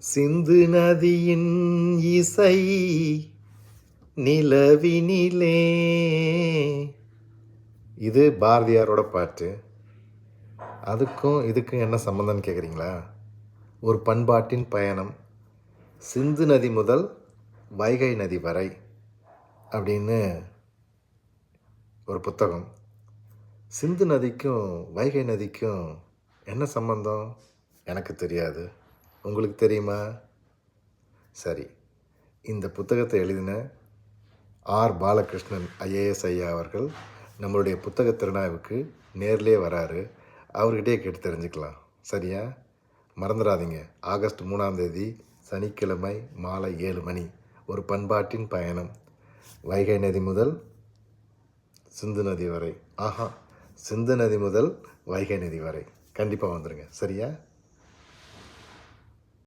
சிந்து நதியின் இசை நிலவினிலே. இது பாரதியாரோட பாட்டு. அதுக்கும் இதுக்கும் என்ன சம்மந்தம்னு கேட்குறீங்களா? ஒரு பண்பாட்டின் பயணம், சிந்து நதி முதல் வைகை நதி வரை அப்படின்னு ஒரு புத்தகம். சிந்து நதிக்கும் வைகை நதிக்கும் என்ன சம்பந்தம்? எனக்கு தெரியாது. உங்களுக்கு தெரியுமா? சரி, இந்த புத்தகத்தை எழுதின ஆர் பாலகிருஷ்ணன் ஐஏஎஸ் ஐயா அவர்கள் நம்மளுடைய புத்தக திருநாவுக்கு நேர்லேயே வராரு. அவர்கிட்டே கேட்டு தெரிஞ்சுக்கலாம். சரியா? மறந்துடாதீங்க. ஆகஸ்ட் 3ஆம் தேதி சனிக்கிழமை மாலை 7 மணி. ஒரு பண்பாட்டின் பயணம், வைகை நதி முதல் சிந்து நதி வரை. சிந்து நதி முதல் வைகை நதி வரை. கண்டிப்பாக வந்துடுங்க. சரியா?